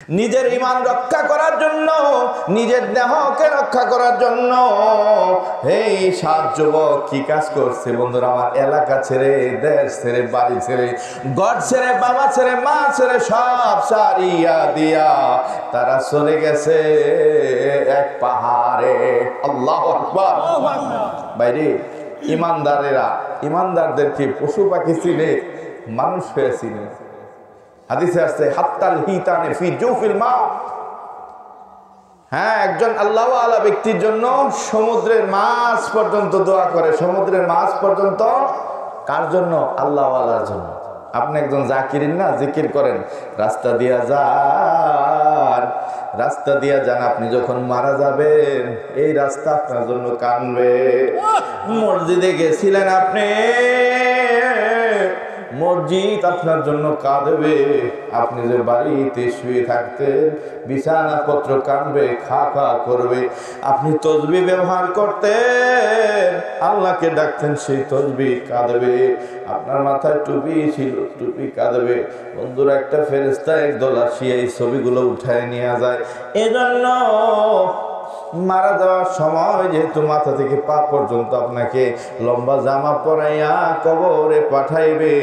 নিজের ঈমান রক্ষা করার জন্য, নিজের দেহকে রক্ষা করার জন্য এই 7 যুবক কি কাজ করছে বন্ধুরা আমার? এলাকা ছেড়ে, দেশ ছেড়ে, বাড়ি ছেড়ে, ঘর ছেড়ে, বাবা ছেড়ে, মা ছেড়ে সব সারিয়া দিয়া তারা চলে গেছে এক পাহাড়ে। আল্লাহু আকবার। বাইরে ইমানদারেরা ইমানদারদেরকে পশু পাখি চিনে, মানুষ হয়ে চিনে। হাদিসে আছে হাত্তাল হিতানে ফি জুফিল মা। হ্যাঁ, একজন আল্লাহওয়ালা ব্যক্তির জন্য সমুদ্রের মাছ পর্যন্ত দোয়া করে। সমুদ্রের মাছ পর্যন্ত কার জন্য? আল্লাহওয়ালার জন্য। আপনি একজন জাকিরিন না, জিকির করেন, রাস্তা দিয়া যান, রাস্তা দিয়া যান, আপনি যখন মারা যাবেন এই রাস্তা আপনার জন্য কাঁদবে। মসজিদে গেছিলেন আপনি, মসজিদ আপনার জন্য কাঁদবে। আপনি যে বাড়িতে শুয়ে থাকতেন বিছানাপত্র কাঁদবে, খা খা করবে। আপনি তসবিহ ব্যবহার করতেন, আল্লাহকে ডাকতেন, সেই তসবিহ কাঁদবে। আপনার মাথায় টুপি ছিল, টুপি কাঁদবে। বন্ধুরা, একটা ফেরেশতা একদল আসিয়া এই ছবিগুলো উঠায় নিয়ে যায়। এজন্য মারা যাওয়ার সময় যেহেতু মাথা থেকে পা পর্যন্ত আপনাকে লম্বা জামা পরাইয়া কবরে পাঠাইবে,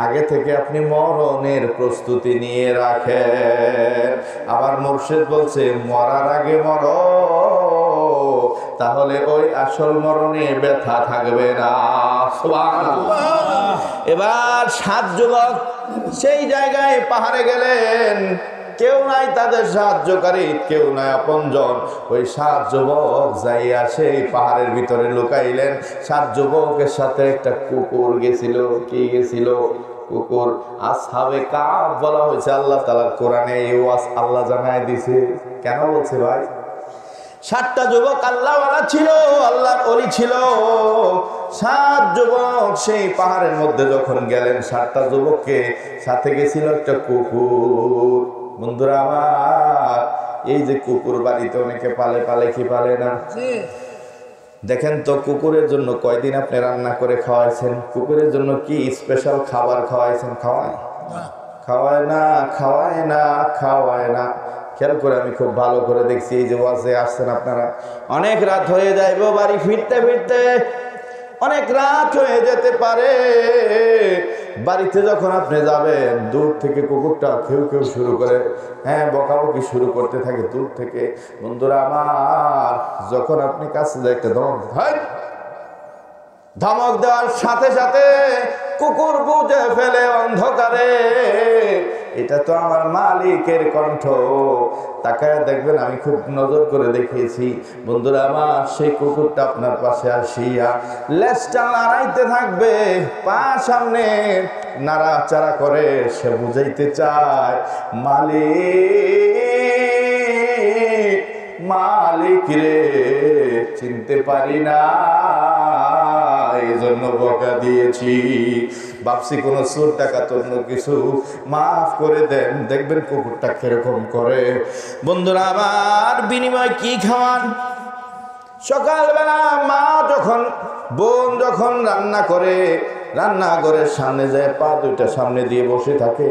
আগে থেকে আপনি মরণের প্রস্তুতি নিয়ে রাখেন। আবার মুর্শিদ বলছে, মরার আগে মর, তাহলে ওই আসল মরণে ব্যথা থাকবে না। সুবহানাল্লাহ। এবার 7 যুবক সেই জায়গায় পাহাড়ে গেলেন, কেউ নাই তাদের সাহায্যকারী, কেউ নাই আপনজন। ওই 7 যুবক যাইয়া সেই পাহাড়ের ভিতরে লুকাইলেন। 7 যুবকের সাথে একটা কুকুর গেছিল। কি গেছিল? কুকুর। আসহাবে কাফ বলা হয়েছে আল্লাহ তাআলার কোরআনে। এই ওয়াজ আল্লাহ জানায় দিছে। কেন বলছে ভাই? 7টা যুবক আল্লাহওয়ালা ছিল, আল্লাহর ওলি ছিল। 7 যুবক সেই পাহাড়ের মধ্যে যখন গেলেন, 7টা যুবককে সাথে গেছিল একটা কুকুর। বন্ধুরা আমার, এই যে কুকুর বাড়িতে অনেকে পালে, পালে কি পালে না? দেখেন তো কুকুরের জন্য কয়দিন আপনি রান্না করে খাওয়াইছেন? কুকুরের জন্য কি স্পেশাল খাবার খাওয়াইছেন? খাওয়ায় না, খাওয়ায় না, খাওয়ায় না। খেয়াল করে আমি খুব ভালো করে দেখছি, এই যে ওয়াজে আসছেন আপনারা, অনেক রাত হয়ে যাইব, বাড়ি ফিরতে ফিরতে অনেক রাত হয়ে যেতে পারে। বাড়িতে যখন আপনি যাবেন, দূর থেকে কুকুরটা কেউ কেউ শুরু করে, হ্যাঁ, বকাবকি শুরু করতে থাকে দূর থেকে। বন্ধুরা আমার, যখন আপনি কাছে যাইতে ধমক দেওয়ার সাথে সাথে কুকুর বুঝে ফেলে অন্ধকারে, এটা তো আমার মালিকের কণ্ঠ। তাকায় দেখবেন, আমি খুব নজর করে দেখিয়েছি। বন্ধুরা আমার, সেই কুকুরটা আপনার পাশে আসিয়া লেজটা নাড়াইতে থাকবে, পা সামনে নাড়াচাড়া করে, সে বুঝাইতে চায় মালিক, মালিক রে, চিনতে পারি না, এই জন্য বকা দিয়েছি। ভাবছি কোন চোর ডাকাত অন্য কিছু, মাফ করে দেন। দেখবেন কুকুরটা কিরকম করে। বন্ধুরা আমার, বিনিময় কি খাওয়ান? সকালবেলা মা যখন, বোন যখন রান্না করে, রান্নাঘরের সামনে যায়, পা দুইটা সামনে দিয়ে বসে থাকে।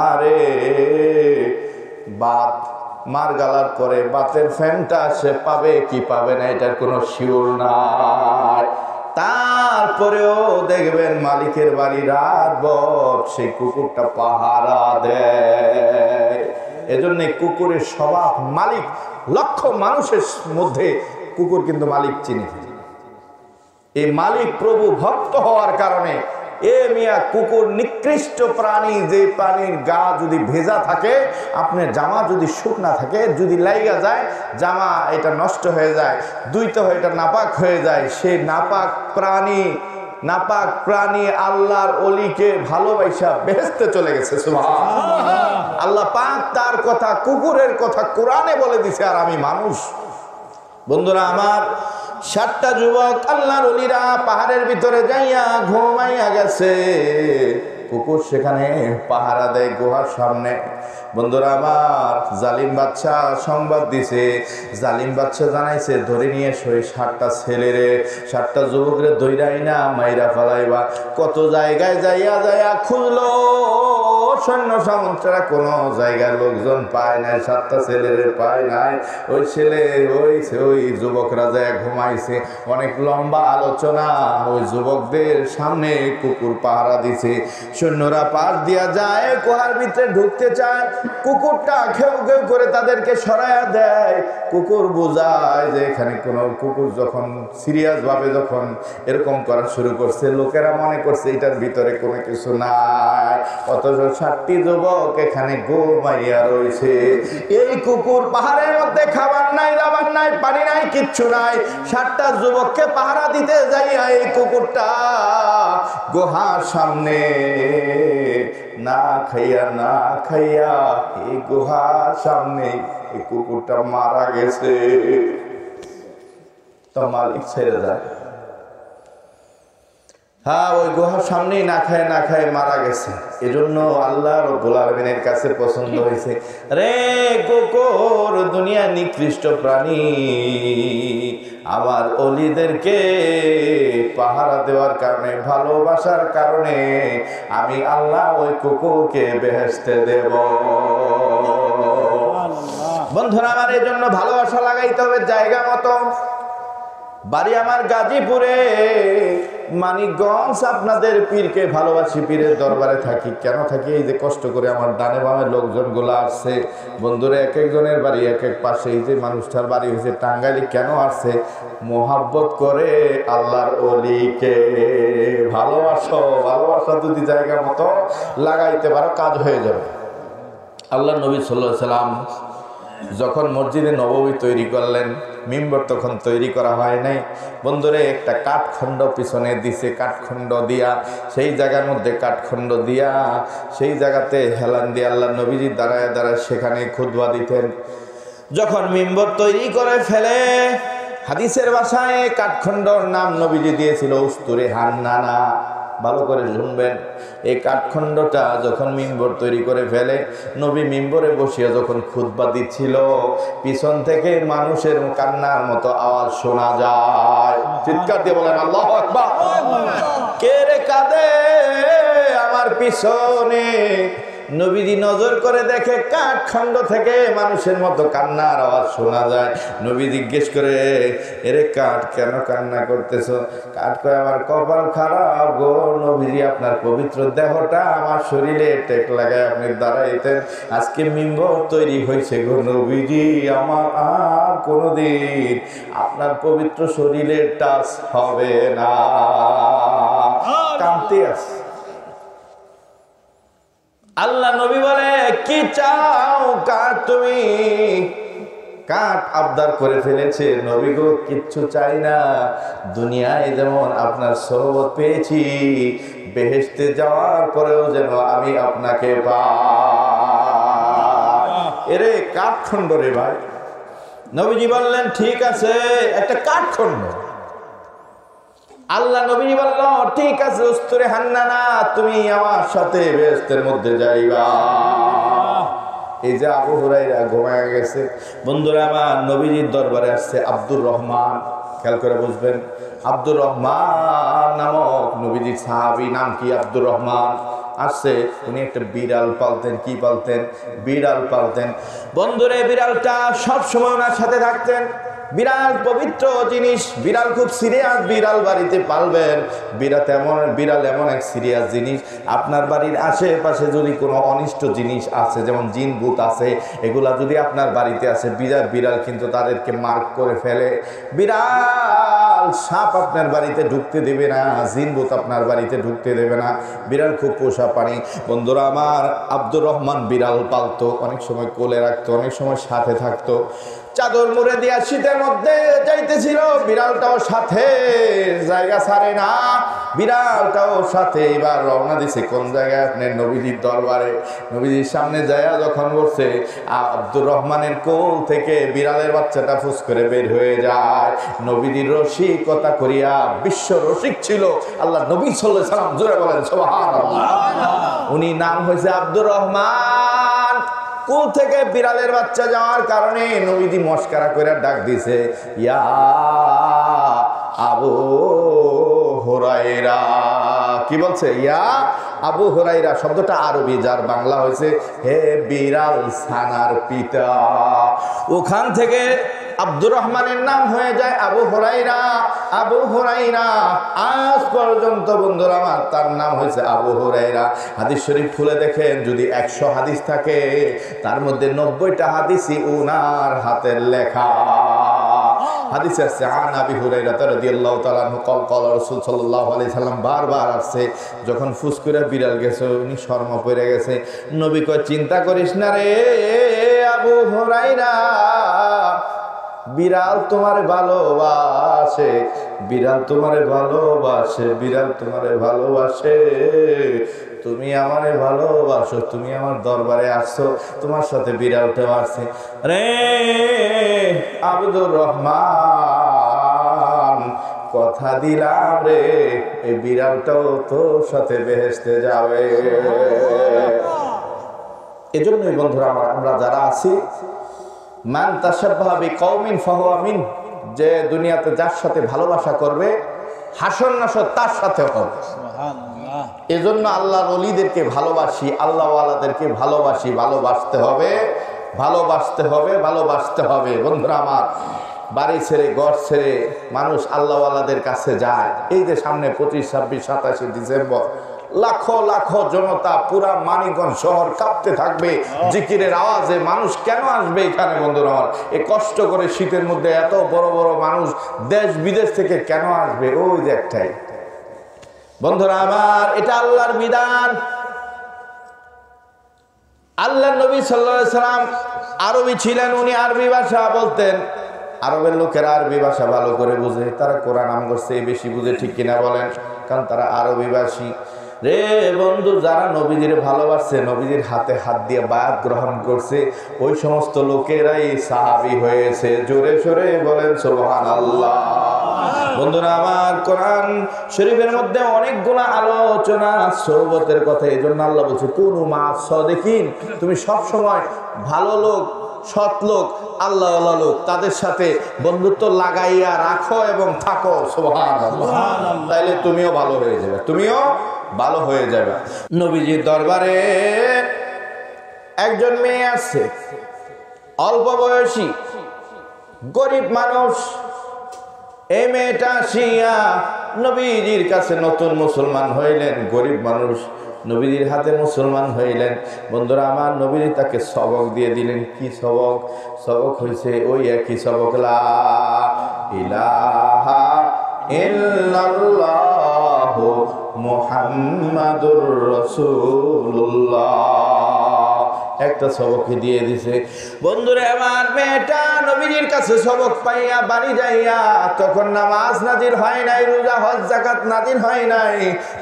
আরে ভাত মার গালার পরে ভাতের ফ্যানটা সে পাবে কি পাবে না, এটার কোনো শিওর নাই। তারপরেও দেখবেন মালিকের বাড়ি রাতভর সেই কুকুরটা পাহারা দেয়। এজন্য কুকুরের স্বভাব, মালিক লক্ষ মানুষের মধ্যে কুকুর কিন্তু মালিক চিনে। এই মালিক প্রভু ভক্ত হওয়ার কারণে এ মিয়া কুকুর নিকৃষ্ট প্রাণী। যে প্রাণীর গা যদি ভেজা থাকে, আপনার জামা যদি শুকনা থাকে, যদি লাইগা যায় জামা, এটা নষ্ট হয়ে যায়, দুইটা হয়ে এটা নাপাক হয়ে যায়। সেই নাপাক প্রাণী আল্লাহর ওলিকে ভালোবাসা বেহেশতে চলে গেছে। সুবহানাল্লাহ। আল্লাহ পাক তার কথা, কুকুরের কথা কোরআনে বলে দিছে, আর আমি মানুষ। বন্ধুরা আমার, 7টা যুবক আল্লাহর ওলিরা পাহাড়ের ভিতরে যাইয়া ঘুমাইয়া গেছে। কুকুর সেখানে পাহারা দেয় গুহার সামনে। বন্ধুরা আমার, জালিম বাদশা সংবাদ দিছে, জালিম বাদশা জানাইছে, ধরে নিয়ে সই 7টা ছেলেরে, 7টা যুবকরে ধইরাই না মাইরা ফেলাইবা। কত জায়গায় যাইয়া যাইয়া খুঁজলো, সৈন্য সামন্তরা কোনো জায়গার লোকজন পায় নাই, 7টা ছেলের পায় নাই। ওই ছেলে ওই যুবকরা যায় ঘুমাইছে। অনেক লম্বা আলোচনা। ওই যুবকদের সামনে কুকুর পাহারা দিছে। সৈন্যরা পাশ দিয়া যায়, গুহার ভিতরে ঢুকতে চায়, কুকুরটা ঘেউ ঘেউ করে তাদেরকে সরাইয়া দেয়। কুকুর বোঝায় যে এখানে কোনো কুকুর যখন সিরিয়াস ভাবে যখন এরকম করা শুরু করছে, লোকেরা মনে করছে এটার ভিতরে কোনো কিছু নাই। অথচ 7টি যুবক এখানে ঘুমাইয়া রয়েছে। এই কুকুর পাহাড়ের মধ্যে খাবার নাই, দাবার নাই, পানি নাই, কিচ্ছু নাই। 7টা যুবককে পাহারা দিতে যাইয়া এই কুকুরটা গুহার সামনে না খাইয়া এই গুহার সামনে এই কুকুরটা মারা গেছে। তো মালিক ছেড়ে যায়। হ্যাঁ, ওই গুহার সামনেই না খায় মারা গেছে। এজন্য আল্লাহ রাব্বুল আলামিনের কাছে পছন্দ হয়েছে, রে কুকুর দুনিয়া নিকৃষ্ট প্রাণী, আমার ওলিদেরকে পাহারা দেওয়ার কারণে, ভালোবাসার কারণে আমি আল্লাহ ওই কুকুরকে বেহেশতে দেব। বন্ধুরা আমার, এই জন্য ভালোবাসা লাগাইতে হবে জায়গা মতো। বাড়ি আমার গাজীপুরে, মানিকগঞ্জ। আপনাদের পীরকে ভালোবাসি, পীরের দরবারে থাকি। কেন থাকি? এই যে কষ্ট করে আমার ডানে বামে লোকজন গুলো আসছে। বন্ধুরা, এক একজনের বাড়ি এক এক পাশে। এই যে মানুষটার বাড়ি হয়েছে টাঙ্গাইলে, কেন আসছে? মোহাব্বত করে আল্লাহর ওলিকে। ভালোবাসা যদি জায়গা মতো লাগাইতে পারো, কাজ হয়ে যাবে। আল্লাহ নবী সাল্লাল্লাহু আলাইহি সাল্লাম যখন মসজিদে নববী তৈরি করলেন, মিম্বর তখন তৈরি করা হয় নাই। বন্ধুরে, একটা কাঠখণ্ড পিছনে দিছে, কাঠখণ্ড দিয়া সেই জায়গার মধ্যে কাঠখণ্ড দিয়া সেই জায়গাতে হেলান দিয়ে আল্লাহ নবীজি দাঁড়ায় সেখানে খুতবা দিতেন। যখন মিম্বর তৈরি করে ফেলে, হাদিসের ভাষায় কাঠখণ্ডর নাম নবীজি দিয়েছিল উস্তুরে হান্নানা। ভালো করে শুনবেন, এই কাঠখণ্ডটা যখন মিম্বর তৈরি করে ফেলে, নবী মিম্বরে বসিয়া যখন খুতবা দিচ্ছিল, পিছন থেকে মানুষের কান্নার মতো আওয়াজ শোনা যায়। চিৎকার দিয়ে বলেন আল্লাহু আকবার। কে রে কাঁদে আমার পিছনে? নবীজি নজর করে দেখে কাঠখণ্ড থেকে মানুষের মতো কান্নার আওয়াজ শোনা যায়। নবী জিজ্ঞেস করে, এরে কাঠ, কেন কান্না করতেছ? কাঠ কয়, আমার কপাল খারাপ গো নবীজি, আপনার পবিত্র দেহটা আমার শরীরে টেক লাগায় আপনি দাঁড়াইতেন। আজকে মিম্বর তৈরি হয়েছে গো নবীজি, আমার আর কোনোদিন আপনার পবিত্র শরীরে টাচ হবে না। কাঁদতে আছে। আল্লাহ নবী বলে, কি চাও কাঠ? তুমি কাঠ আবদার করে ফেলেছে। নবী গো, কিচ্ছু চাই না। দুনিয়ায় যেমন আপনার সোহবত পেয়েছি, বেহেশতে যাওয়ার পরেও যেন আমি আপনাকে পাই। এরে কাঠখণ্ড রে ভাই। নবীজি বললেন, ঠিক আছে, একটা কাঠখণ্ড। আল্লাহ নবী বলল, ঠিক আছে উস্তুরে হান্নানা, তুমি আমার সাথে বেহেশতের মধ্যে যাইবা। এই যে আবু হুরায়রা ঘুমায় গেছে। বন্ধুরা আমার, নবীজির দরবারে আসছে আব্দুর রহমান। খেয়াল করে বুঝবেন, আব্দুর রহমান নামক নবীজির সাহাবী। নাম কি? আব্দুর রহমান। আসছে, উনি একটা বিড়াল পালতেন। কি পালতেন? বিড়াল পালতেন। বন্ধুরে, বিড়ালটা সবসময় ওনার সাথে থাকতেন। বিড়াল পবিত্র জিনিস, বিড়াল খুব সিরিয়াস। বিড়াল বাড়িতে পালবেন। বিড়াল এমন এক সিরিয়াস জিনিস, আপনার বাড়ির আশেপাশে যদি কোনো অনিষ্ট জিনিস আছে, যেমন জিন ভূত আছে, এগুলা যদি আপনার বাড়িতে আসে, বিড়াল কিন্তু তাদেরকে মার্ক করে ফেলে। বিড়াল সাপ আপনার বাড়িতে ঢুকতে দেবে না, জিন ভূত আপনার বাড়িতে ঢুকতে দেবে না। বিড়াল খুব পোষা প্রাণী। বন্ধুরা আমার, আব্দুর রহমান বিড়াল পালতো। অনেক সময় কোলে রাখতো, অনেক সময় সাথে থাকতো। চাদর মুড়ে দিয়া শীতের মধ্যে যাইতেছিল, বিড়ালটাও সাথে, জায়গা ছাড়ে না। বিড়ালটাও সাথে। এবার রওনা দিছে কোন জায়গায়? আপনার নবীজির দরবারে। নবীজির সামনে যায়া যখন বসছে, আব্দুর রহমানের কোল থেকে বিড়ালের বাচ্চাটা ফুস করে বের হয়ে যায়। নবীজির রসিকতা করিয়া, বিশ্ব রসিক ছিল আল্লাহ নবী সাল্লাল্লাহু আলাইহি সাল্লাম। জোরে বলেন সুবহানাল্লাহ। উনি নাম হয়েছে আব্দুর রহমান। কুল থেকে বিড়ালের বাচ্চা যাওয়ার কারণে নবীজি মস্কারা করে ডাক দিছে, ইয়া আবু হুরায়রা। কি বলছে? ইয়া আবু হুরায়রা শব্দটা আরবি, যার বাংলা হয়েছে হে বিড়াল ছানার পিতা। ওখান থেকে আব্দুর রহমানের নাম হয়ে যায় আবু হুরায়রা। আবু হুরায়রা আজ পর্যন্ত বন্ধুরা আমার তার নাম হয়েছে আবু হুরায়রা। হাদিস শরীফ খুলে দেখেন, যদি 100 হাদিস থাকে তার মধ্যে 90টা হাদিসই উনার হাতের লেখা। হাদিসে আছে আন আবি হুরায়রা রাদিয়াল্লাহু তাআলা আনহু قال রাসূল সাল্লাল্লাহু আলাইহি সাল্লাম, বারবার আসছে যখন ফুসকুরা বিড়াল গেছে উনি শর্মা পড়ে গেছে, নবী কয় চিন্তা করিস না রে আবু হুরায়রা, বিড়াল তোমারে ভালোবাসে, বিড়াল তোমারে ভালোবাসে, বিড়াল তোমারে ভালোবাসে, তুমি আমারে ভালোবাসো, তুমি আমার দরবারে আসছো, তোমার সাথে বিড়ালটাও আসছে রে আব্দুর রহমান, কথা দিলাম রে এই বিড়ালটাও তোর সাথে বেহেশতে যাবে। এজন্যই বন্ধুরা আমরা যারা আছি, মান তাশাব্বাহা বিকওমিন ফাহুয়া মিন, যে দুনিয়াতে যার সাথে ভালোবাসা করবে হাসর নাসর তার সাথে হবে। সুবহানাল্লাহ। এজন্য আল্লাহর ওলিদেরকে ভালোবাসি, আল্লাহওয়ালাদেরকে ভালোবাসি, ভালোবাসতে হবে, ভালোবাসতে হবে, ভালোবাসতে হবে। বন্ধুরা আমার, বাড়ি ছেড়ে ঘর ছেড়ে মানুষ আল্লাহওয়ালাদের কাছে যায়। এই যে সামনে 25, 26, 27 ডিসেম্বর লাখো লাখো জনতা, পুরা মানিকগঞ্জ শহর কাঁপতে থাকবে জিকিরের আওয়াজে। মানুষ কেন আসবে এখানে বন্ধুরা আমার? এই কষ্ট করে শীতের মধ্যে এত বড় বড় মানুষ দেশ বিদেশ থেকে কেন আসবে? ওই যে একটাই বন্ধুরা আমার, এটা আল্লাহর বিধান। আল্লাহর নবী সাল্লাল্লাহু আলাইহি সাল্লাম আরবি ছিলেন, উনি আরবি ভাষা বলতেন। আরবের লোকেরা আরবি ভাষা ভালো করে বুঝে, তারা কোরআন আমল চেয়ে বেশি বুঝে, ঠিক কিনা বলেন? কারণ তারা আরবি ভাষী। রে বন্ধু, যারা নবীদের ভালোবাসছে, নবীদের হাতে হাত দিয়ে বায়াত গ্রহণ করছে, ওই সমস্ত লোকেরাই সাহাবী হয়েছে। জোরে সোরে বলেন সুবহানাল্লাহ। বন্ধুরা আমার, কোরআন শরীফের মধ্যে অনেকগুলো আলোচনা সোহবতের কথা। এই জন্য আল্লাহ বলছে কুনু মা'আস সাদিকিন, তুমি সব সময় ভালো লোক, সৎ লোক, আল্লাহওয়ালা লোক, তাদের সাথে বন্ধুত্ব লাগাইয়া রাখো এবং থাকো। সুবহানাল্লাহ। তাইলে তুমিও ভালো হয়ে যাবে, তুমিও ভালো হয়ে যাবে। নবীজির দরবারে একজন মেয়ে আছে, অল্প বয়সী, গরিব মানুষ। এই মেয়েটা আসিয়া নবীজির কাছে নতুন মুসলমান হইলেন, গরিব মানুষ, নবীজির হাতে মুসলমান হইলেন। বন্ধুরা আমার, নবীজি তাকে সবক দিয়ে দিলেন। কি সবক? সবক হয়েছে ওই একই সবক, লা ইলাহা ইল্লাল্লাহু মুহাম্মাদুর রাসূলুল্লাহ। একটা সবক দিয়ে দিছে। বন্ধুরা আমার, মেয়েটা নবীজির কাছে সবক পাইয়া বাড়ি যাইয়া, তখন নামাজ নাজিল হয় নাই, রোজা হজ যাকাত নাজিল হয় নাই,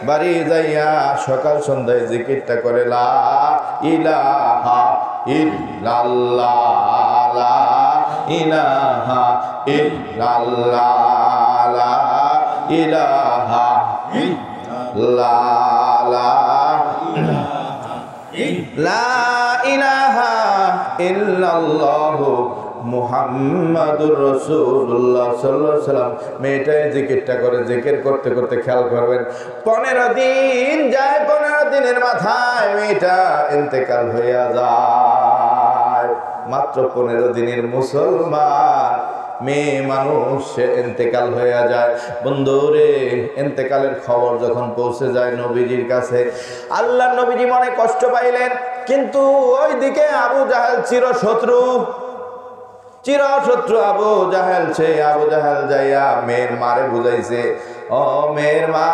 বাড়ি যাইয়া সকাল সন্ধ্যায় জিকিরটা করে লা ইলাহা ইল্লাল্লাহ, লা ইলাহা ইল্লাল্লাহ, লা ইলাহা লা ইলাহা ইল্লাল্লাহু মুহাম্মাদুর রাসূলুল্লাহ সাল্লাল্লাহু আলাইহি ওয়াসাল্লাম। মেয়েটাই জিকিরটা করে, জিকির করতে করতে খেয়াল করবেন 15 দিন যায়, 15 দিনের মাথায় মেয়েটা ইন্তেকাল হইয়া যায়। মাত্র 15 দিনের মুসলমান মেয়ে মানুষ ইন্তেকাল হইয়া যায়। বন্ধুরে, ইন্তেকালের খবর যখন পৌঁছে যায় নবীজির কাছে, আল্লাহর নবীজি মনে কষ্ট পাইলেন। কিন্তু ওইদিকে আবু জাহেল চিরশত্রু আবু জাহেল, সে আবু জাহেল যাইয়া মেয়ের মারে বুঝাইছে, ও মেয়ের মা,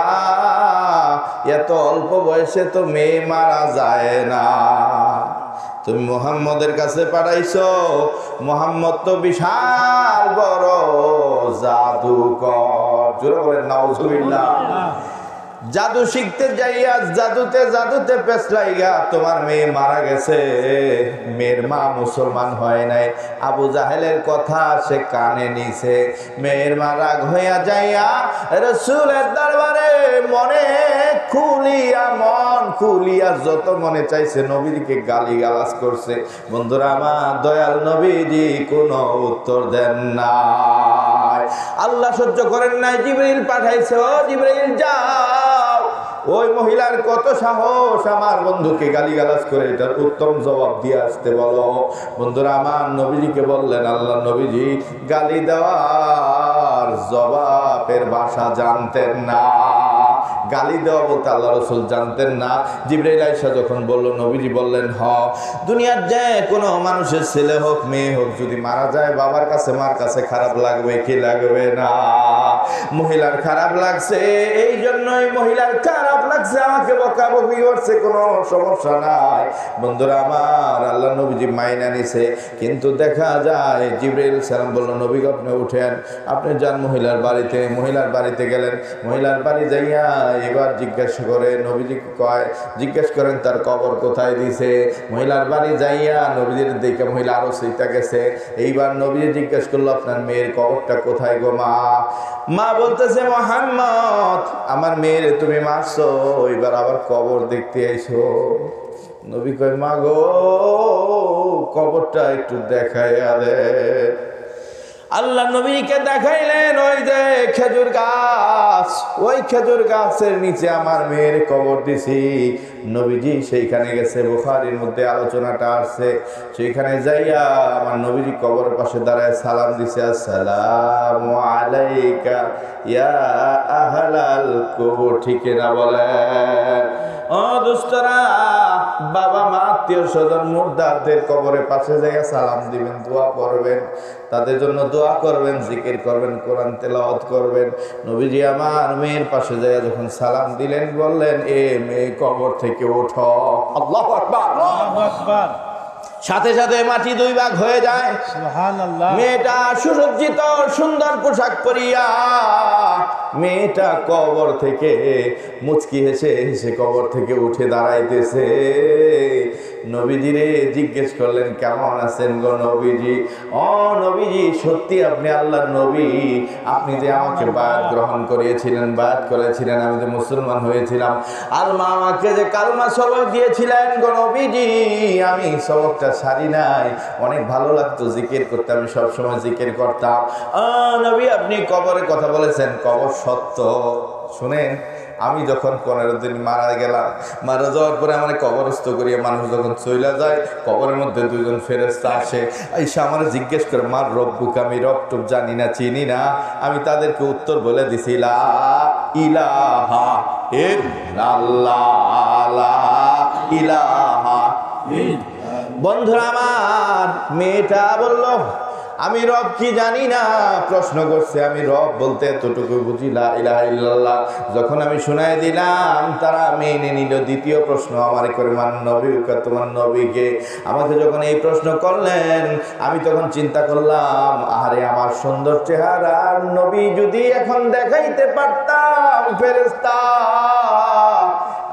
এত অল্প বয়সে তো মেয়ে মারা যায় না, তুমি মুহাম্মদের কাছে পাঠাইছো, মুহাম্মদ তো বিশাল বড় জাদুকর। জোরে বলেন নাউজুবিল্লাহ। জাদু শিখতে যাইয়া জাদুতে পেছলাইয়া তোমার মেয়ে মারা গেছে। মেয়ের মা মুসলমান হয় নাই। আবু জাহেলের কথা সে কানে নিছে। মেয়ের মা রাগ হইয়া যাইয়া রাসূলের দরবারে মন খুলিয়া যত মনে চাইছে নবীজিকে গালি গালাজ করছে। বন্ধুরা আমার, দয়াল নবীজি কোনো উত্তর দেন নাই। নাই। আল্লাহ সহ্য করেন নাই, জিবরাইল পাঠাইছে, ও জিবরাইল যাও, ওই মহিলার কত সাহস আমার বন্ধুকে গালিগালাজ করে এটার উত্তম জবাব দিয়ে আসতে বলো। বন্ধুরা আমার নবীজিকে বললেন, আল্লাহ নবীজি গালি দেওয়ার জবাবের ভাষা জানতেন না, গালি দেওয়া বলতে আল্লাহ রসুল জানতেন না। জিবরাইল আয়েশা যখন বলল, নবীজি বললেন, দুনিয়ার যে কোনো মানুষের ছেলে হোক মেয়ে হোক যদি মারা যায়, বাবার কাছে মার কাছে খারাপ লাগবে কি লাগবে না? মহিলার খারাপ লাগছে, এই জন্যই মহিলার খারাপ লাগছে, আমাকে বকাবকি করছে, কোনো সমস্যা নাই। বন্ধুরা আমার, আল্লাহ নবীজি মাইনা নিছে, কিন্তু দেখা যায় জিবরাইল সালাম বলল, নবী আপনি উঠেন, আপনি যান মহিলার বাড়িতে। মহিলার বাড়িতে গেলেন, মহিলার বাড়ি যাইয়া এবার জিজ্ঞাসা করে, নবীজি কয় জিজ্ঞেস করেন তার কবর কোথায় দিছে। মহিলার বাড়ি যাইয়া নবীজির দেখে মহিলা আরো সেইটা গেছে। এইবার নবীজি জিজ্ঞেস করলো, আপনার মেয়ের কবরটা কোথায় গো মা? মা বলতেছে, মুহাম্মদ আমার মেয়ের তুমি মারছো, এবার আবার কবর দেখতে আইছো। নবী কয়, মা গো কবরটা একটু দেখাইয়া দে। আল্লাহ নবীকে দেখাইলেন ওই যে খেজুর গাছ, ওই খেজুর গাছের নিচে আমার মেয়ের কবর দিছি। নবীজি সেইখানে গেছে, বুখারীর মধ্যে আলোচনাটা আসছে। সেইখানে যাইয়া আমার নবীজি কবরের পাশে দাঁড়ায় সালাম দিছে, আসসালামু আলাইকা ইয়া আহলাল কবর। ঠিক না বলেন? ও দোস্তরা, বাবা মা আত্মীয় স্বজন মুর্দাদের কবরের পাশে যাইয়া সালাম দিবেন, দোয়া করবেন, তাদের জন্য দোয়া করবেন, জিকির করবেন, কোরআন তেলাওয়াত করবেন। নবীজি আমার মেয়ের পাশে যাইয়া যখন সালাম দিলেন, বললেন, এ মেয়ে কবর থেকে ওঠো। আল্লাহু আকবার, আল্লাহু আকবার। সাথে সাথে মাটি দুই ভাগ হয়ে যায়। সুবহানাল্লাহ। মেয়েটা সুসজ্জিত সুন্দর পোশাক পরিয়া মেয়েটা কবর থেকে মুচকি হেসে হেসে কবর থেকে উঠে দাঁড়াইতেছে। নবীজিরে জিজ্ঞেস করলেন, কেমন আছেন গো নবীজি? ও নবীজি, সত্যি আপনি আল্লাহর নবী? আপনি যে আমাকে বায়াত গ্রহণ করিয়েছিলেন, বায়াত করেছিলেন, আমি যে মুসলমান হয়েছিলাম, আর মা আমাকে যে কালমা সবক দিয়েছিলেন গো নবীজি, আমি সবকটা সারি নাই, অনেক ভালো লাগতো জিকির করতে, আমি সবসময় জিকির করতাম। নবী আপনি কবরের কথা বলেছেন, কবর সত্য। শুনেন, আমি যখন 15 দিন মারা গেলাম, মারা যাওয়ার পরে আমার কবরস্থ করিয়া মানুষ যখন চলে যায়, কবরের মধ্যে দুইজন ফেরেশতা আসে, এসে আমার জিজ্ঞেস করে, মার রব্বুক, আমি রব টুব জানি না, চিনি না। আমি তাদেরকে উত্তর বলে দিছি, লা ইলাহা ইল্লাল্লাহ, লা ইলাহা। বন্ধুরা আমার, মেয়েটা বলল, আমি রব কি জানি না, প্রশ্ন করছে, আমি রব বলতে এতটুকু বুঝি, লা ইলাহা ইল্লাল্লাহ। যখন আমি শুনাই দিলাম, তারা মেনে নিল। দ্বিতীয় প্রশ্ন আমার করে, মান নবী, তোমার নবীকে? আমাকে যখন এই প্রশ্ন করলেন, আমি তখন চিন্তা করলাম, আরে আমার সুন্দর চেহারা নবী যদি এখন দেখাইতে পারতাম, ফেরেশতা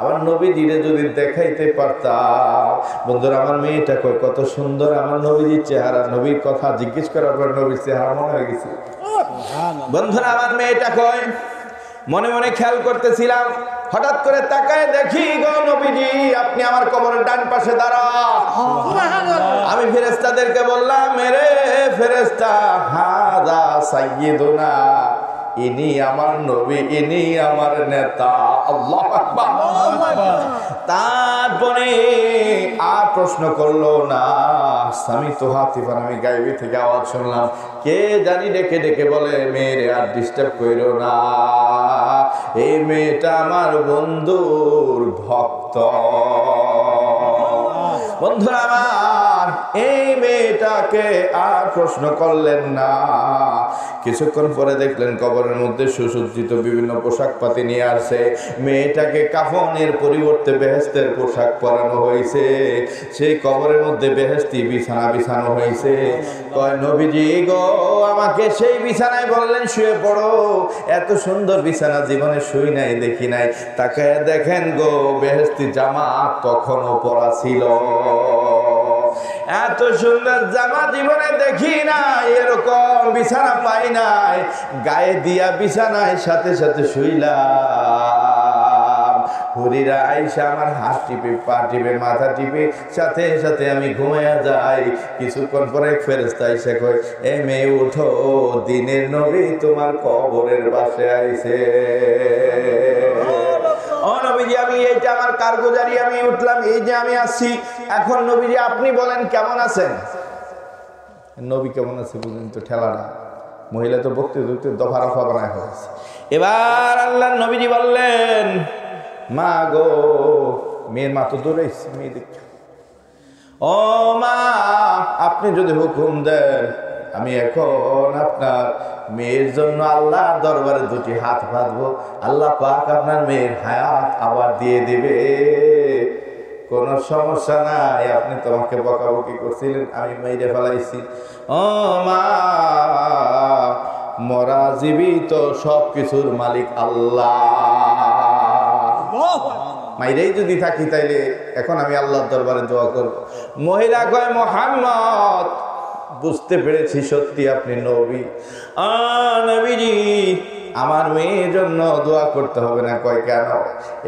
আমার নবী দিলে যদি দেখাইতে পারতাম। বন্ধুরা আমার, মেয়েটা কই কত সুন্দর আমার নবীজির চেহারা, নবীর কথা জিজ্ঞেস করার পর নবীর চেহারা মনে হয়ে গেছে। বন্ধুরা আমার, মেয়েটা কই মনে মনে খেয়াল করতেছিলাম, হঠাৎ করে তাকায় দেখি গো নবীজি আপনি আমার কবরের ডান পাশে দাঁড়া। আমি ফেরেশতাদেরকে বললাম, মেরে ফেরেশতা, হাযা সাইয়্যিদুনা, ইনি আমার নবী, ইনি আমার নেতা। আল্লাহু আকবার। তারপরে আর প্রশ্ন করলো না। স্বামী তো হাতিফান, আমি গায়েবী থেকে আওয়াজ শুনলাম, কে জানি ডেকে ডেকে বলে, মেয়েরে আর ডিস্টার্ব করো না, এই মেয়েটা আমার বন্ধুর ভক্ত। বন্ধুরা আমার, এই মেয়েটাকে আর প্রশ্ন করলেন না। কিছুক্ষণ পরে দেখলেন কবরের মধ্যে সুসজ্জিত বিভিন্ন পোশাক পাতি নিয়ে আসে। মেয়েটাকে কাফনের পরিবর্তে বেহেশতের পোশাক পরানো হয়েছে। সেই কবরের মধ্যে বেহেশতি বিছানা বিছানো হয়েছে। কয়, নবীজি গো, আমাকে সেই বিছানায় বললেন শুয়ে পড়ো। এত সুন্দর বিছানা জীবনে শুই নাই, দেখি নাই। তাকে দেখেন গো, বেহেশতি জামা তখনও পরা ছিল। এত সুন্দর জামা জীবনে দেখি নাই, এরকম বিছানা পাই নাই। গায়ে দিয়া বিছানায় সাথে সাথে শুইলাম। হুরিরা আইসা আমার হাত টিপে, পা টিপে, মাথা টিপে, সাথে সাথে আমি ঘুমাইয়া যাই। কিছুক্ষণ পরে ফেরেশতা আইসা কয়, এ মেয়ে উঠো, দিনের নবী তোমার কবরের পাশে আইছে। ও নবীজি, আমি এইটা আমার কারগুজারি, আমি উঠলাম, এই যে আমি আসছি। এখন নবীজি আপনি বলেন কেমন আছেন? নবী কেমন আছে বুঝুন তো ঠেলাটা। মহিলা তো বকতে বকতে দফা রফা বানায় হয়েছে। এবার আল্লাহ নবীজি বললেন, মা গো, মেয়ের মা তো দৌড়াইছে, মেয়ে দেখে, ও মা আপনি যদি হুকুম দেন আমি এখন আপনার মেয়ের জন্য আল্লাহর দরবারে দুটি হাত বাঁধবো, আল্লাহ পাক আপনার মেয়ের হায়াত আবার দিয়ে দিবে, কোনো সমস্যা নাই। আপনি তোমাকে বকাবকি করছিলেন, আমি মেয়েরে ফেলাইছি। ও মা, মরা জীবিত সব কিছুর মালিক আল্লাহ। মাইরেই যদি থাকি তাইলে এখন আমি আল্লাহর দরবারে দোয়া করব। মহিলা কয়, মুহাম্মদ বুঝতে পেরেছি সত্যি আপনি নবী। নবীজি আমার মেয়ের জন্য দোয়া করতে হবে না। কয় কেন?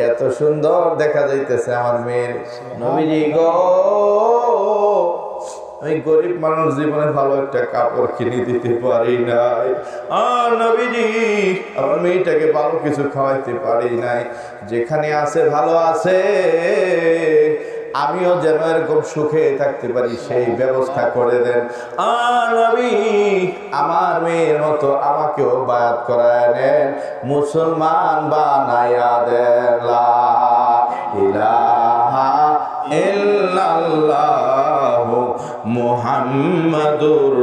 এত সুন্দর দেখা যাইতেছে আমার মেয়ের। নবীজি গো, আমি গরিব মানুষ, জীবনে ভালো একটা কাপড় কিনে দিতে পারি নাই। নবীজি আমার মেয়েটাকে ভালো কিছু খাওয়াইতে পারি নাই। যেখানে আছে ভালো আছে, আমিও যেন এরকম সুখে থাকতে পারি সেই ব্যবস্থা করে দেন। নবী আমার মেয়ের মতো আমাকেও বায়াত করায় নেন, মুসলমান বানাইয়া দেন। লা ইলাহা ইল্লাল্লাহু মুহাম্মাদুর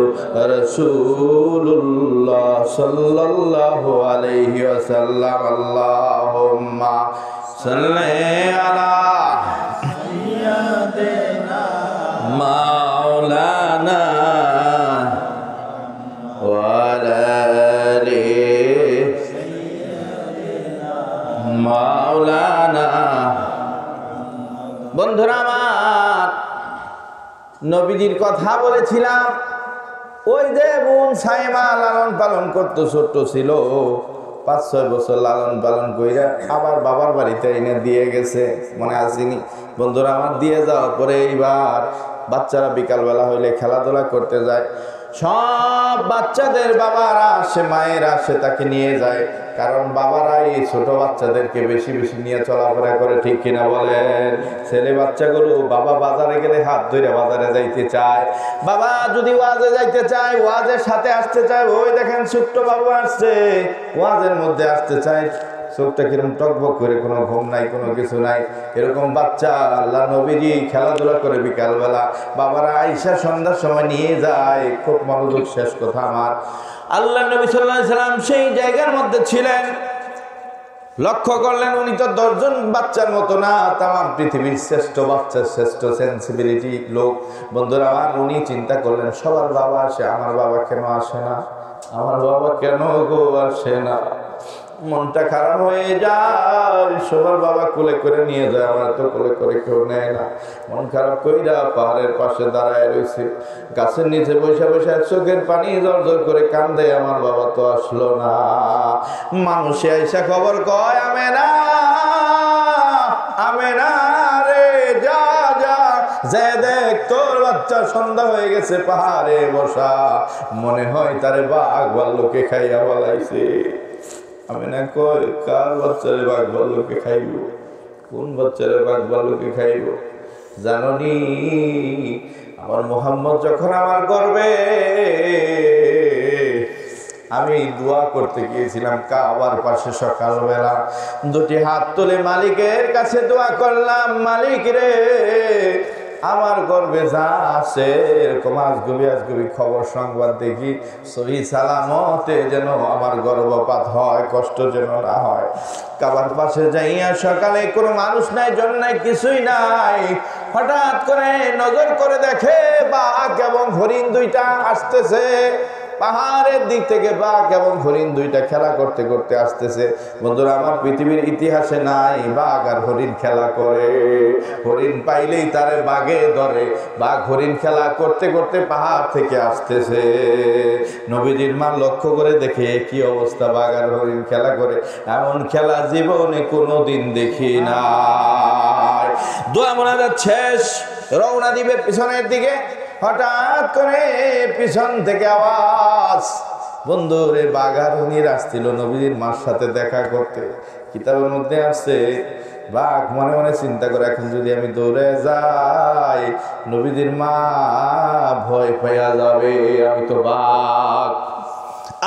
রাসূলুল্লাহ সাল্লাল্লাহু আলাইহি ওয়াসাল্লাম। আল্লাহুম্মা সাল্লি আলা মাওলানা মাওলানা। বন্ধুরা আমার, নবীজির কথা বলেছিলাম, ওই যে বোন সাইমা লালন পালন করতো, ছোট্ট ছিল, 5-6 বছর লালন পালন কইরা আবার বাবার বাড়িতে এনে দিয়ে গেছে, মনে আসেনি? বন্ধুরা আমার, দিয়ে যাওয়ার পরে এইবার বাচ্চারা বিকালবেলা হইলে খেলাধুলা করতে যায়। সব বাচ্চাদের বাবারা আসে, মায়েরা আসে, তাকে নিয়ে যায়। কারণ বাবারা এই ছোট বাচ্চাদেরকে বেশি বেশি নিয়ে চলাফেরা করে, ঠিক কিনা বলেন? ছেলে বাচ্চাগুলো বাবা বাজারে গেলে হাত ধরে বাজারে যাইতে চায়, বাবা যদি ওয়াজে যাইতে চায় ওয়াজের সাথে আসতে চায়। ওই দেখেন ছোট্ট বাবু আসছে, ওয়াজের মধ্যে আসতে চায়, চোখটা কিরকম টকবক করে, কোনো ঘুম নাই, কোনো কিছু নাই। এরকম বাচ্চা আল্লাহ নবীজি খেলাধুলা করে বিকালবেলা, বাবারা আইসা সন্ধ্যার সময় নিয়ে যায়। খুব মনোযোগ, শেষ কথা আমার, আল্লাহ নবী সাল্লাল্লাহু আলাইহি সাল্লাম সেই জায়গার মধ্যে ছিলেন। লক্ষ্য করলেন উনি তো 10 জন বাচ্চার মতো না, তাম পৃথিবীর শ্রেষ্ঠ বাচ্চা, শ্রেষ্ঠ সেন্সিবিলিটি লোক। বন্ধুরা আমার, উনি চিন্তা করলেন সবার বাবা আসে, আমার বাবা কেন আসে না? আমার বাবা কেন গো আসে না? মনটা খারাপ হয়ে যায়। সবার বাবা কোলে করে নিয়ে যায়, আমার তো কোলে করে কেউ নেয় না। মন খারাপ কইরা পাহাড়ের পাশে দাঁড়ায় রয়েছে, গাছের নিচে বসে বসে চোখের পানি জল জল করে কান্দে, আমার বাবা তো আসলো না। মানুষে আইসা খবর কয়, আমেনা, আমেনা রে, যা যা, যে দেখ তোর বাচ্চা সন্ধ্যা হয়ে গেছে, পাহাড়ে বসা, মনে হয় তারে বাঘ ভাল্লুকে খাইয়া বলাইছে। আমি না কই, কার বাচ্চারে বাঘ ভাল্লুকে খাইব? কোন বাচ্চারে বাঘ ভাল্লুকে খাইব? জাননি, আমার মুহাম্মদ যখন আমার গর্বে, আমি দোয়া করতে গিয়েছিলাম কাবার পাশে, সকালবেলা 2টি হাত তুলে মালিকের কাছে দোয়া করলাম, মালিক রে, আমার গর্বে যা আছে এরকম আজগুবি খবর সংবাদ দেখি, সহি সালামতে যেন আমার গর্ভপাত হয়, কষ্ট যেন না হয়। কাবার পাশে যাইয়া সকালে কোনো মানুষ নাই, জন নাই, কিছুই নাই। হঠাৎ করে নজর করে দেখে বাঘ এবং হরিণ 2টা আসতেছে। পাহাড়ের দিক থেকে বাঘ এবং হরিণ দুইটা খেলা করতে করতে আসতেছে। বন্ধুরা আমার, পৃথিবীর ইতিহাসে নাই বাঘ আর হরিণ খেলা করে। হরিণ পাইলেই তারে বাঘে ধরে। বাঘ হরিণ খেলা করতে করতে পাহাড় থেকে আসতেছে। নবীজির মা লক্ষ্য করে দেখে কি অবস্থা, বাঘ আর হরিণ খেলা করে। এমন খেলা জীবনে কোনোদিন দেখি না। দোয়া মোনাজাত শেষ, রওনা দিবে পিছনের দিকে। হঠাৎ করে পিছন থেকে আওয়াজ। বন্ধুরে, বাঘ আর হরিণ আসছিল নবীজির মার সাথে দেখা করতে। কিতাবের মধ্যে আসছে, বাঘ মনে মনে চিন্তা করে, এখন যদি আমি দৌড়ে যাই নবীজির মা ভয় পাইয়া যাবে, আমি তো বাঘ।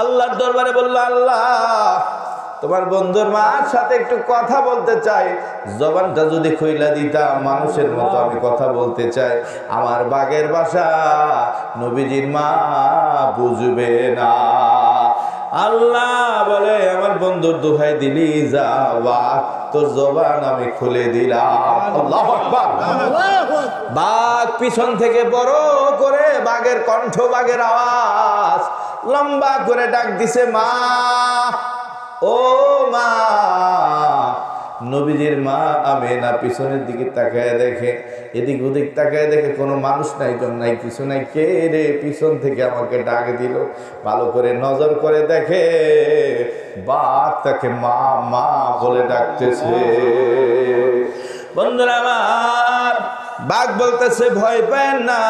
আল্লাহর দরবারে বলল, আল্লাহ তোমার বন্ধুর মার সাথে একটু কথা বলতে চাই, জবানটা যদি খুইলা দিতাম মানুষের মতো আমি কথা বলতে চাই। আমার বাঘের ভাষা নবীজির মা বুঝবে না। আল্লাহ বলে, আমার বন্ধুর দোহাই দিলি, যা বাঘ তোর জবান আমি খুলে দিলাম। আল্লাহু আকবার। বাঘ পিছন থেকে বড় করে বাঘের কণ্ঠ, বাঘের আওয়াজ লম্বা করে ডাক দিছে, মা, ও মা। নবীজির মা আমেনা পিছনের দিকে তাকায় দেখে, এদিক ওদিক তাকায় দেখে কোনো মানুষ নাই, জন নাই, কিছু নাই। কে রে পিছন থেকে আমাকে ডাক দিল? ভালো করে নজর করে দেখে বাঘ তাকে মা মা বলে ডাকতেছে। বন্ধুরা আমার, বাঘ বলতেছে, ভয় পায় না,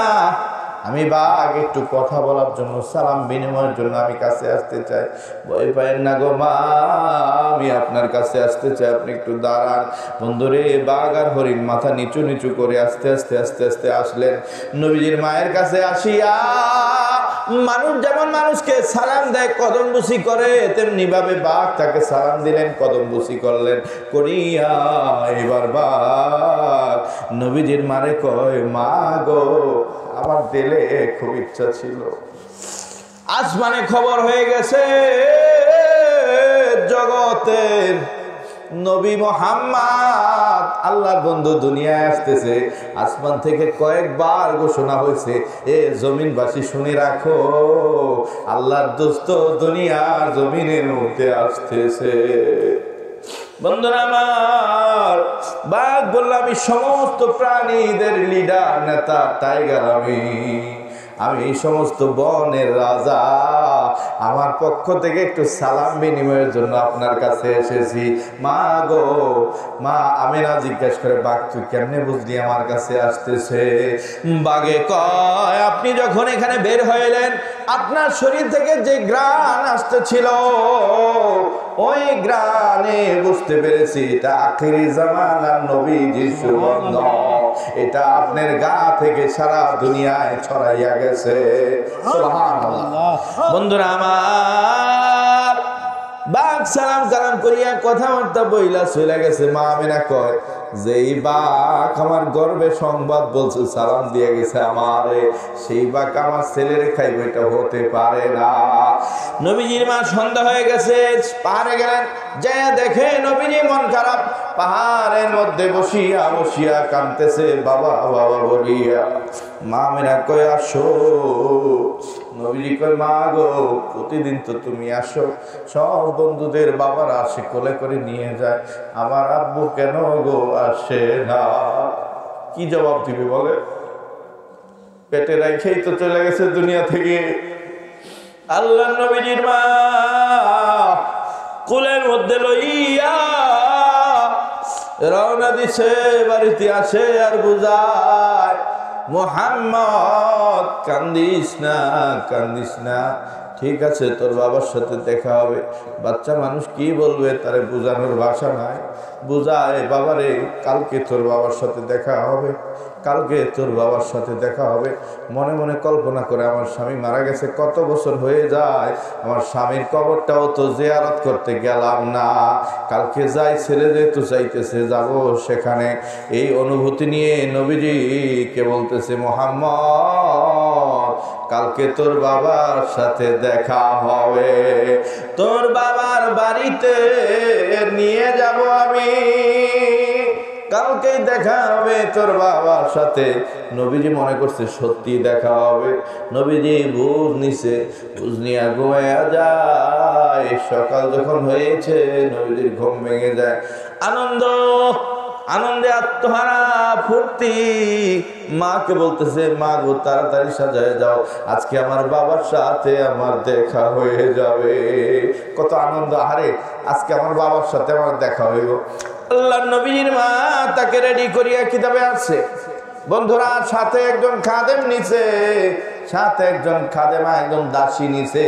আমি বাঘ, একটু কথা বলার জন্য, সালাম বিনিময়ের জন্য আমি কাছে আসতে চাই। ভয় পায়েন না গো মা, আমি আপনার কাছে আসতে চাই, আপনি একটু দাঁড়ান। বন্ধুরে, বাঘ আর হরিণ মাথা নিচু নিচু করে আস্তে আস্তে আস্তে আস্তে আসলেন নবীজির মায়ের কাছে। আসিয়া মানুষ যেমন মানুষকে সালাম দেয়, কদম বুসি করে, তেমনি ভাবে বাঘ তাকে সালাম দিলেন, কদম বুসি করলেন করিয়া। এবার বাঘ নবীজির মারে কয়, মা গো, আমার দিলে খুব ইচ্ছা ছিল, আসমানে খবর হয়ে গেছে জগতের নবী মুহাম্মদ আল্লাহর বন্ধু দুনিয়ায় আসতেছে। আসমান থেকে কয়েকবার ঘোষণা হয়েছে, এ জমিনবাসী শুনে রাখো, আল্লাহর দোস্ত দুনিয়ার জমিনের মধ্যে আসতেছে। বন্ধুরা আমার, বাঘ বলল, আমি সমস্ত প্রাণীদের লিডার, নেতা, টাইগার, আমি সমস্ত বনের রাজা। আমার পক্ষ থেকে একটু সালাম বিনিময়ের জন্য আপনার কাছে এসেছি। মা গো, মা আমেনা জিজ্ঞেস করে, বাঘ তুই কেমনে বুঝলি আমার কাছে আসতেছে? বাঘে কয়, আপনি যখন এখানে বের হইলেন, আপনার শরীর থেকে যে ঘ্রাণ আসতেছিল, ওই ঘ্রাণে বুঝতে পেরেছি এটা আখিরি জামানার নবীজির সুগন্ধ। এটা আপনার গা থেকে সারা দুনিয়ায় ছড়াইয়া গেছে। সুবহানাল্লাহ। বন্ধুরা আমার, বাঘ সালাম কালাম করিয়া কথাবার্তা বইলা চলে গেছে। মা আমেনা কয়, যেই বাঘ আমার গর্বে সংবাদ বলছে, সালাম দিয়ে গেছে আমারে, সেই বাঘ আমার ছেলেরে খাইবে, এটা হতে পারে না। নবীজির মা সন্ধ্যা হয়ে গেছে, পাহাড়ে গেলেন, যায় দেখে নবীজি মন খারাপ, পাহাড়ের মধ্যে বসিয়া বসিয়া কাঁদতেছে, বাবা বাবা বলিয়া। মা আমেনা কয়, আসো। নবীজি কয়, মা গো, প্রতিদিন তো তুমি আসো, সব বন্ধুদের বাবারা আসে, কোলে করে নিয়ে যায়, আমার আব্বু কেন গো আসে না? কি জবাব দিবে বলে? পেটে রাখেই তো চলে গেছে দুনিয়া থেকে। আল্লাহ নবীজির মা কোলের মধ্যে লইয়া রওনা দিছে, বাড়িতে আসে আর বুঝায়, মুহাম্মদ কান্দিস না, কান্দিস না, ঠিক আছে তোর বাবার সাথে দেখা হবে। বাচ্চা মানুষ কি বলবে, তারে বোঝানোর ভাষা নাই। বুঝায়, বাবারে কালকে তোর বাবার সাথে দেখা হবে, কালকে তোর বাবার সাথে দেখা হবে। মনে মনে কল্পনা করে, আমার স্বামী মারা গেছে কত বছর হয়ে যায়, আমার স্বামীর কবরটাও তো জিয়ারত করতে গেলাম না, কালকে যাই, ছেলে যেহেতু চাইতেছে যাব সেখানে। এই অনুভূতি নিয়ে নবীজিকে বলতেছে, মুহাম্মদ কালকে তোর বাবার সাথে দেখা হবে, তোর বাবার বাড়িতে নিয়ে যাব আমি। কালকেই দেখা হবে তোর বাবার সাথে। নবীজি মনে করছে সত্যি দেখা হবে। নবীজি বুঝ নিছে, বুঝ নিয়ে ঘুমাইয়া যায়। সকাল যখন হয়েছে নবীজির ঘুম ভেঙে যায়। আনন্দে আত্মহারা ফুর্তি। মাকে বলতেছে, মা গো তাড়াতাড়ি সাজায় যাও, আজকে আমার বাবার সাথে আমার দেখা হয়ে যাবে। কত আনন্দ! আরে আজকে আমার বাবার সাথে আমার দেখা হইব। আল্লাহর নবীর মা তাকে রেডি করিয়া কিতাবে আসছে। বন্ধুরা, সাথে একজন খাদেম নিছে, সাথে একজন খাদেমা, একজন দাসী নিছে।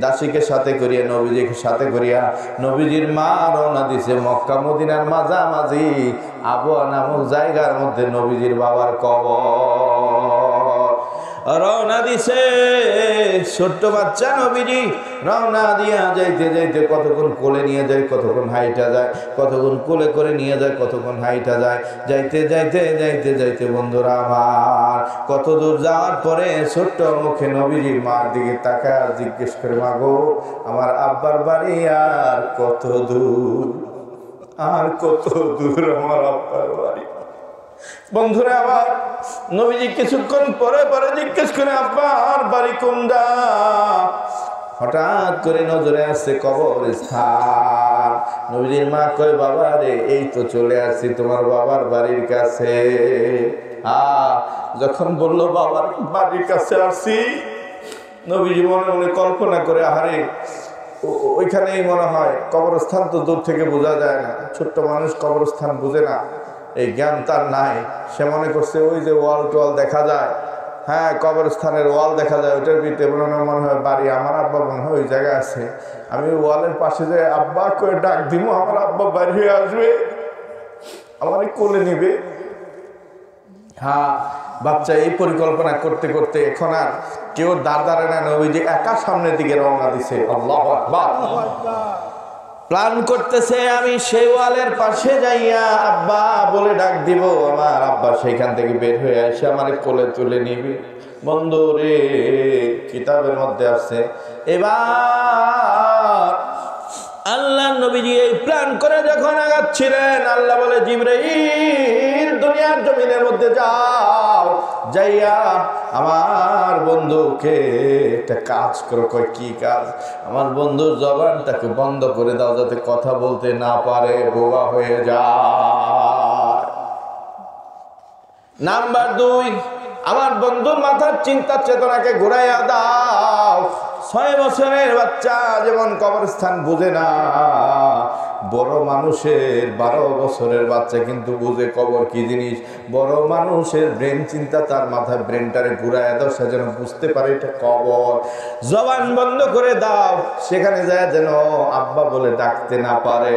দাসীকে সাথে করিয়া, নবীজিকে সাথে করিয়া নবীজির মা রওনা দিছে মক্কা মদিনার মাঝামাঝি আবওয়া নামক জায়গার মধ্যে নবীজির বাবার কবর। রওনা দিছে ছোট্ট বাচ্চা নবীজি। রওনা দিয়া যাইতে যাইতে কতক্ষণ কোলে নিয়ে যায়, কতক্ষণ হাইটা যায়, কতক্ষণ কোলে করে নিয়ে যায়, কতক্ষণ হাইটা যায়। যাইতে যাইতে যাইতে যাইতে বন্ধুরা আমার কত দূর যাওয়ার পরে ছোট্ট মুখে নবীজির মার দিকে তাকায় জিজ্ঞেস করে, মা গো আমার আব্বার বাড়ি আর কত দূর, আর কত দূর আমার আব্বার বাড়ি। বন্ধুরা আবার নবীজি কিছুক্ষণ পরে পরে জিজ্ঞেস করে, আব্বার বাড়ি কোনটা? হঠাৎ করে নজরে আসছে কবরস্থান। নবীজির মা কয়, বাবা রে এই তো চলে আসছি তোমার বাবার বাড়ির কাছে। যখন বললো বাবার বাড়ির কাছে আসছি, নবীজি মনে মনে কল্পনা করে, আহারে ওইখানেই মনে হয় কবরস্থান, তো দূর থেকে বোঝা যায় না, ছোট্ট মানুষ কবরস্থান বুঝে না, এই জ্ঞান তার নাই। সে মনে করছে ওই যে ওয়াল টোয়াল দেখা যায়, হ্যাঁ কবরস্থানের ওয়াল দেখা যায়, ওইটার ভিতরে মনে হয় বাড়ি, আমার আব্বা মনে হয় ওই জায়গায় আছে। আমি ওয়ালের পাশে যে আব্বা করে ডাক দিব, আমার আব্বা বাড়ি হয়ে আসবে, আমার কোলে নিবে। হ্যাঁ, বাচ্চা এই পরিকল্পনা করতে করতে এখন আর কেউ দাঁড়ায় না, নবীজি একা সামনের দিকে রওনা দিছে। আল্লাহু আকবার। প্ল্যান করতেছে, আমি সেই ওয়ালের পাশে যাইয়া আব্বা বলে ডাক দিব, আমার আব্বা সেইখান থেকে বের হয়ে আসে আমার কোলে তুলে নিবি। বন্ধু রে, কিতাবের মধ্যে আছে, এবার আল্লাহ নবীজি এই প্ল্যান করে যখন আগাচ্ছিলেন, আল্লাহ বলে, জিবরাইল দুনিয়ার জমিনের মধ্যে যাও, যাইয়া আমার বন্ধুকে একটা কাজ করো। কয় কি কাজ? আমার বন্ধুর জবানটাকে বন্ধ করে দাও, যাতে কথা বলতে না পারে, বোবা হয়ে যায়। নাম্বার 2, আমার বন্ধুর মাথার চিন্তা চেতনাকে ঘুরাইয়া দাও। 6 বছরের বাচ্চা যেমন কবরস্থান বুঝে না, বড় মানুষের 12 বছরের বাচ্চা কিন্তু বুঝে কবর কি জিনিস। বড় মানুষের ব্রেন চিন্তা, তার মাথায় ব্রেনটারে ঘুরাইয়া দাও, সে যেন বুঝতে পারে এটা কবর। জবান বন্ধ করে দাও, সেখানে যায় যেন আব্বা বলে ডাকতে না পারে।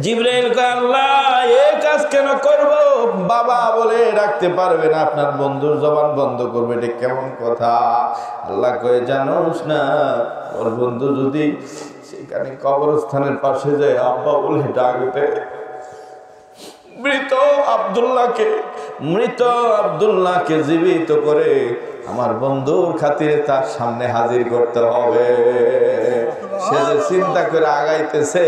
জিবরাইল কয়, আল্লাহ এই কাজ কেন করব? বাবা বলে ডাকতে পারবে না, আপনার বন্ধুর জবান বন্ধ করবে, এটা কেমন কথা? আল্লাহ কয়ে, জানোস না ওর বন্ধু যদি সেখানে কবরস্থানের পাশে যায় আব্বা বলে ডাকবে, মৃত আব্দুল্লাহকে জীবিত করে আমার বন্ধুর খাতিরে তার সামনে হাজির করতে হবে। সে যে চিন্তা করে আগাইতেছে,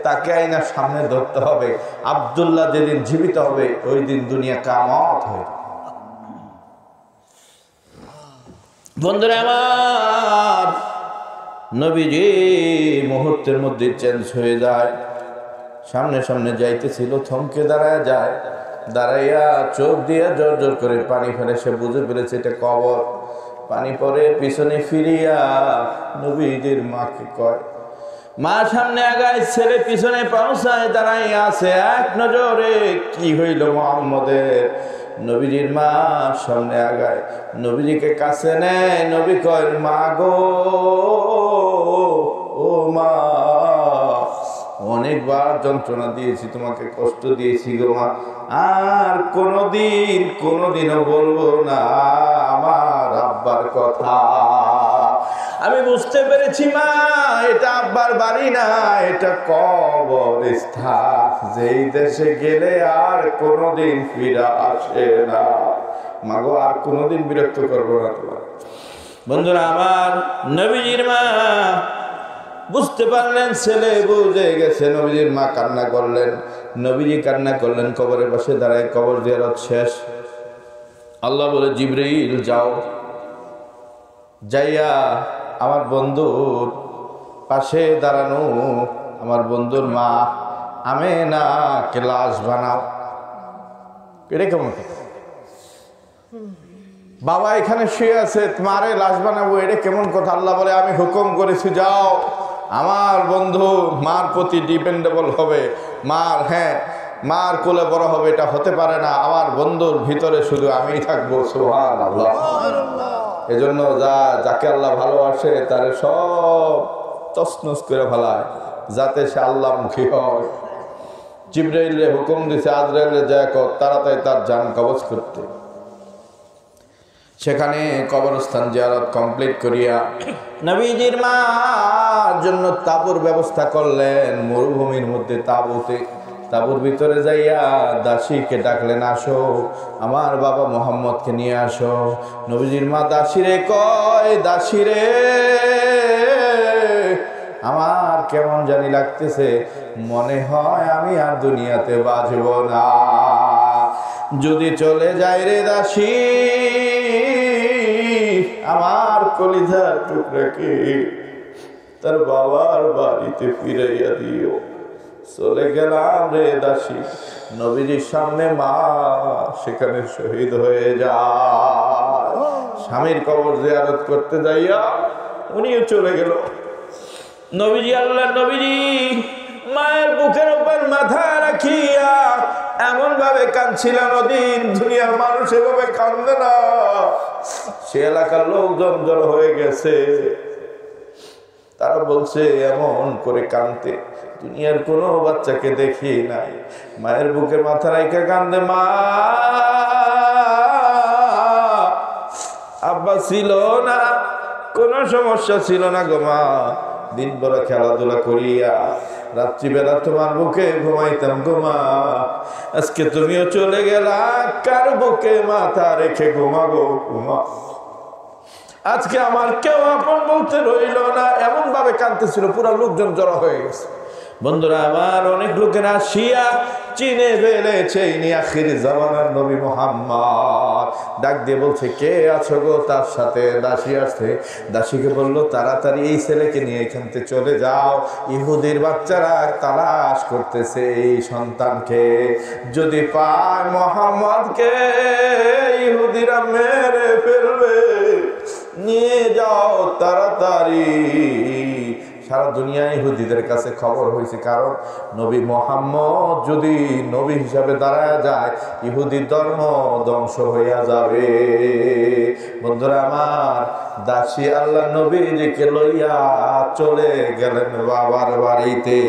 তাকে আইনা সামনে ধরতে হবে। আব্দুল্লাহ যেদিন জীবিত হবে, ওই দিন দুনিয়া কিয়ামত হবে। বন্ধুরা আমার, নবীজি মুহূর্তের মধ্যে চেঞ্জ হয়ে যায়। সামনে সামনে যাইতেছিল, থমকে দাঁড়ায় যায়। দাঁড়াইয়া চোখ দিয়ে জোর জোর করে পানি ফেলে, সে বুঝে ফেলেছে এটা কবর। পানি পরে পিছনে ফিরিয়া নবীজির মাকে কয়, মা সামনে আগায়, ছেলে পিছনে পৌঁছায় দাঁড়াইয়া আছে এক নজরে, কি হইল মুহাম্মদের? নবীজির মা সামনে আগায়, নবীজিকে কাছে নেয়। নবী কয়, মা গো, ও মা, অনেকবার যন্ত্রণা দিয়েছি, তোমাকে কষ্ট দিয়েছি গো মা, আর কোনোদিনও বলবো না আমার আব্বার কথা। আমি বুঝতে পেরেছি মা, এটা আব্বার বাড়ি না, এটা কবরস্থান, যেই দেশে গেলে আর কোনোদিন ফিরে আসে না। মাগো, আর কোনোদিন বিরক্ত করবো না তোমার। বন্ধুরা আমার, নবীজির মা বুঝতে পারলেন, ছেলে বুঝে গেছে। নবীজির মা কান্না করলেন, নবীজি কান্না করলেন, কবরের পাশে দাঁড়ায়, কবর জিয়ারত শেষ। আল্লাহ বলে, জিবরাইল যাও, যাইয়া আমার বন্ধুর পাশে দাঁড়ানো আমার বন্ধুর মা আমেনাকে লাশ বানাও। এটা কেমন কথা? বাবা এখানে শুয়ে আছে, মারে লাশ বানাবো, এটা কেমন কথা? আল্লাহ বলে, আমি হুকুম করেছি, যাও। আমার বন্ধু মার প্রতি ডিপেন্ডেবল হবে, মার কোলে বড় হবে, এটা হতে পারে না। আমার বন্ধুর ভিতরে শুধু আমিই থাকবো। সুবহানাল্লাহ। এজন্য যাকে আল্লাহ ভালোবাসে তার সব তছনছ করে ফেলায়, যাতে সে আল্লাহ মুখী হয়। জিবরাইলে হুকুম দিছে, আজরাইলে যায় তাড়াতাড়ি তার জান কবজ করতে। সেখানে কবরস্থান জিয়ারত কমপ্লিট করিয়া নবীজির মার জন্য তাঁবুর ব্যবস্থা করলেন। মরুভূমির মধ্যে তাঁবুর ভিতরে যাইয়া দাসীকে ডাকলেন, আসো আমার বাবা মোহাম্মদকে নিয়ে আসো। নবীজির মা দাসীরে কয়, দাসীরে আমার কেমন জানি লাগতেছে, মনে হয় আমি আর দুনিয়াতে বাঁচব না। যদি চলে যায় রে দাসী, আমার কলিজার টুকরাকে তার বাবার বাড়িতে ফিরাইয়া দিও। চলে গেলাম রে দাসী। নবীজির সামনে মা সেখানে শহীদ হয়ে যায়। স্বামীর কবর জিয়ারত করতে যাইয়া উনিও চলে গেল। নবীজি, আল্লাহ নবীজি মায়ের বুকের উপর মাথা রাখিয়া এমন ভাবে কাঁদছিলেন, ওদিন দুনিয়ার মানুষ এভাবে কান্দে না। সে এলাকার লোকজন জড়ো হয়ে গেছে, তারা বলছে এমন করে কাঁদতে দুনিয়ার কোনো বাচ্চাকে দেখি নাই। মায়ের বুকে মাথা রাখা কান্দে, মা আব্বা ছিল না, কোনো সমস্যা ছিল না গো মা, দিন ভর খেলাধুলা করিয়া রাত্রিবেলা তোমার বুকে ঘুমাইতাম গো মা। আজকে তুমিও চলে গেলা, কার বুকে মাথা রেখে ঘুমাবো ঘুমা। আজকে আমার কেউ আপন বলতে রইল না। এমন ভাবে কাঁদতেছিল, পুরা লোকজন জড়ো হয়ে গেছে। বন্ধুরা আমার, অনেক লোকের আসিয়া চিনে ফেলেছে ইনি আখির জামানার নবী মুহাম্মদ। ডাক দিয়ে বলছে, কে আছো গো? তার সাথে দাসী আসছে। দাসীকে বললো, তাড়াতাড়ি এই ছেলেকে নিয়ে এখান থেকে চলে যাও। ইহুদির বাচ্চারা তালাশ করতেছে এই সন্তানকে, যদি পায় মুহাম্মদকে ইহুদিরা মেরে ফেলবে, নিয়ে যাও তাড়াতাড়ি। সারা দুনিয়ায় ইহুদিদের কাছে খবর হয়েছে, কারণ নবী মুহাম্মদ যদি নবী হিসাবে দাঁড়ায় যায়, ইহুদি ধর্ম ধ্বংস হইয়া যাবে। বন্ধুরা আমার, দাসী আল্লাহ নবীজিকে লইয়া চলে গেলেন বাবার বাড়িতে।